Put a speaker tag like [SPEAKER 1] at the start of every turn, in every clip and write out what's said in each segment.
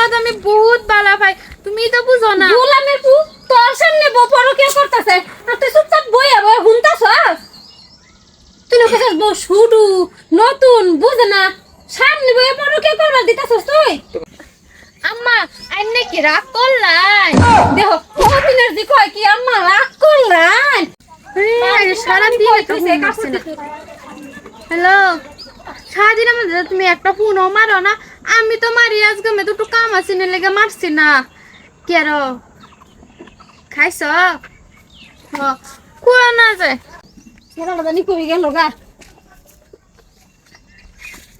[SPEAKER 1] তোমার তো আমি বহুত বালা ভাই, তুমি তো বুঝো না।
[SPEAKER 2] গোলামের পু তোর সামনে বপরও কে করতেছে আর তুই চুপচাপ বইয়া বইয়া হুনতাছস। তুই না কইছস বউ শুরু নতুন বুঝ না সামনে বইয়া পরও কে করবার দিতাছস তুই।
[SPEAKER 1] আম্মা আইনে কি রাগ করলাই?
[SPEAKER 2] দেখো কতদিনের দি কয় কি আম্মা রাগ করলাম।
[SPEAKER 1] সারাদিন হ্যালো, সারাদিন আমাদের তুমি একটা ফোনও মারো না। আমি তো মারি, আজকে আমি দুটো কাম আছে না লেগে মারছি না। কেন খাইছ? কোয়া না যায়
[SPEAKER 2] ছেলেটা জানি কই গেল গা।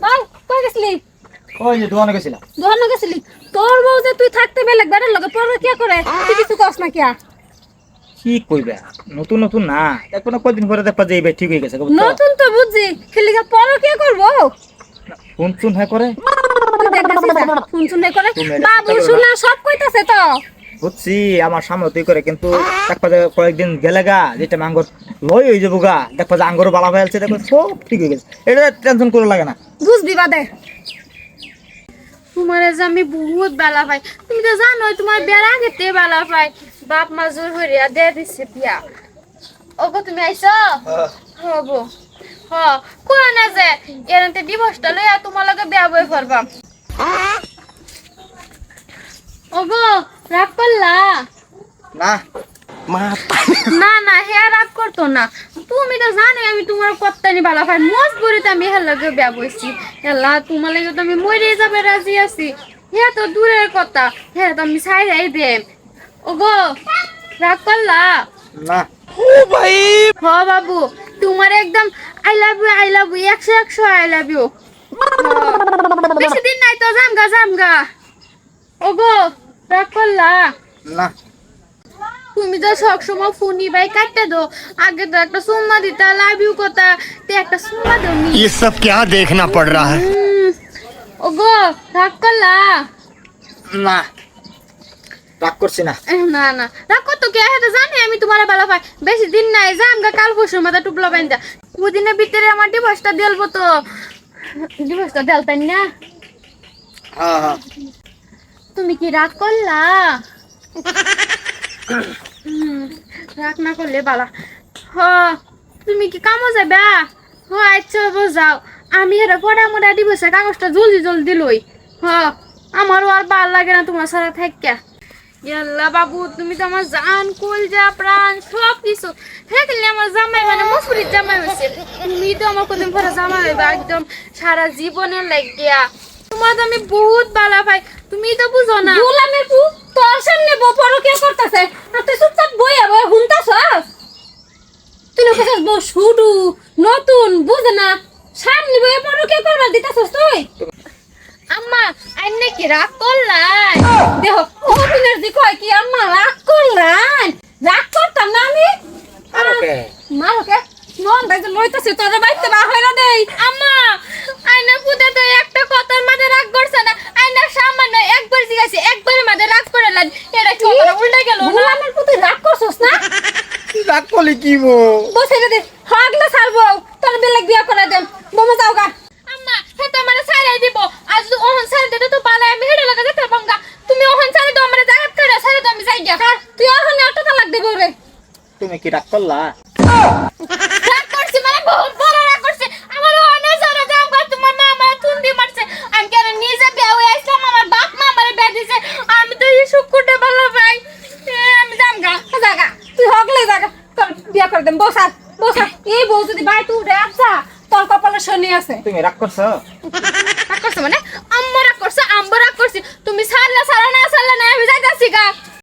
[SPEAKER 2] বল কই গেছলি?
[SPEAKER 3] ওই যে দোকানে গেছিলাম।
[SPEAKER 2] দোকানে গেছলি? তোর বউ যে তুই থাকতে বেলেগ বেড়ার লগে পরে কে করে তুই কিছু কস না কিয়া?
[SPEAKER 3] কি কইবা, নতুন নতুন না দেখো না, কয়দিন পরে দেখবা যে এইবার ঠিক হয়ে গেছে।
[SPEAKER 2] নতুন তো বুঝছি, খেলি পরে কে করবো?
[SPEAKER 3] ফোন চুন হ্যাঁ করে
[SPEAKER 2] ফোন শুনে করে বাবু শুনা সব কইতাছে তো।
[SPEAKER 3] বুঝছি আমার সামনে তুই করে, কিন্তু দেখবা যে কয়েকদিন গেলে গা যেটা মাঙ্গর লই হয়ে যাবো গা, দেখবা যে আঙ্গরও বালা হয়ে আছে, দেখো সব ঠিক হয়ে গেছে। এটা টেনশন করে লাগে না।
[SPEAKER 2] বুঝবি বাদে।
[SPEAKER 1] তোমার যে আমি বহুত বেলা পাই, তুমি তো জানোই তোমার বিয়ার আগে তে বেলা পাই। বাপ মা জোর হইয়া দে দিছে বিয়া। ওগো তুমি আইছো? হব হ কোয়া না যে এরতে ডিভোর্সটা লইয়া তোমার লগে বিয়া বই করবাম। ওগো রাগ করলা?
[SPEAKER 3] না
[SPEAKER 1] না না হে রাগ করতো না। তুমি তো জানো আমি তোমার কত্তানি বালা ভাই মজবুরিতে আমি হের লগে বিয়া বইছি। হেলা তোমার লাগে তো আমি মরে যাবে রাজি আছি। হে তো দূরের কথা, হে তো আমি ছাইরাই দেম। ওগো রাগ করলা?
[SPEAKER 3] না
[SPEAKER 1] ও ভাই হ বাবু, তোমার একদম I love you 100 I love you. বেশি দিন নাই তো জামগা। ওগো রাগ করলা?
[SPEAKER 3] না
[SPEAKER 1] তুমি তো সবসময় ফোনই বাই কাটতে দো। আগে তো একটা সুম্মা দিতা, লাভ ইউ কথা, তে একটা সুম্মা দমি।
[SPEAKER 4] ये सब क्या देखना पड़ रहा है।
[SPEAKER 1] ওগো রাগ করলা?
[SPEAKER 3] না রাগ করছি না।
[SPEAKER 1] না না রাগ করতো কে? হ্যাঁ জানি আমি তোমার বেলা পাই। বেশি দিন নাই জামগা, কাল পরশু মাথা টুপলা বাইন্দা ওদিনের ভিতরে আমার ডিভোর্সটা দেলবো তো। ডিভোর্সটা দেলতাই না?
[SPEAKER 3] হ্যাঁ হ্যাঁ
[SPEAKER 1] তুমি কি রাগ করলা? রাগ না করলে বালা। হ তুমি কি কামো যাবে? হ আচ্ছা যাও। আমি এরা পড়া মোড়া ডিভোর্সের কাগজটা জলদি লই। হ আমারও আর ভাল লাগে না তোমার সারা থাইকা। ইয়াল্লা বাবু তুমি তো আমার জান কলজা প্রাণ সব কিছু। হ্যাঁ আমার জামাই মানে মসুরির জামাই হয়েছে। তুমি তো আমার কদিন পরে জামাই হইবা একদম সারা জীবনের লাগিয়া। তোমার তো আমি বহুত বালা ভাই, তুমি তো বুঝো না।
[SPEAKER 2] গোলামের পু তোর সামনে বপরও কে করতেছে আর তুই চুপচাপ বইয়া বইয়া হুনতাছস। তুই না কইছস বউ শুরু নতুন বুঝ না সামনে বইয়া পরও কে করবার দিতাছস তুই।
[SPEAKER 1] আম্মা আইনে কি রাগ করলাই?
[SPEAKER 2] দেখো কতদিনের দি কয় কি আম্মা রাগ করলাম। রাগ করতাম না আমি।
[SPEAKER 3] আর ওকে
[SPEAKER 2] মারকে মন দাইতে লইতাছে তোর বাইতে বা হইরা দেই।
[SPEAKER 1] আম্মা আইনা পুতে তো একটা কথার মাঝে রাগ করছে না। আইনা সামান্য একবার জিগাইছে, একবারের মাঝে রাগ করে লাগ। এটা কি কথা উল্টা গেল না?
[SPEAKER 2] গোলামের পু তুই রাগ করছস না?
[SPEAKER 3] রাগ করলি কি বো?
[SPEAKER 2] বসে দে হগলা ছাড়বো তোর বেলেগ বিয়া করে দেম। বমে যাও গা।
[SPEAKER 1] আম্মা হে তো আমারে ছাড়াই দিব। আজ তো ওহন ছাড় দিতে তো পালা আমি হেডে লাগা যেতে পাঙ্গা। তুমি ওহন ছাড়ে তো আমারে জাগাত করে ছাড়ে তো আমি যাই গিয়া।
[SPEAKER 2] তুই এখন অটো তালাক দেব রে।
[SPEAKER 3] তুমি কি রাগ করলা?
[SPEAKER 1] রাগ করছি মানে বহুত বড় রাগ করছে। আমার ওহনে ছাড়ে যাও গা, তোমার মা আমারে তুন্দি মারছে। আমি কেন নিজে বিয়া হই আইছিলাম, আমার বাপ মা আমারে বিয়া দিছে। আমি তো এই শুকুরটা ভালো ভাই। আমি যাম গা।
[SPEAKER 2] জাগা তুই হগলে জাগা তোর বিয়া করে দেম। বসা এই বউ যদি বাই তুই রে আচ্ছা তোর কপালে শনি আছে।
[SPEAKER 3] তুমি রাগ করছো?
[SPEAKER 1] রাগ করছে মানে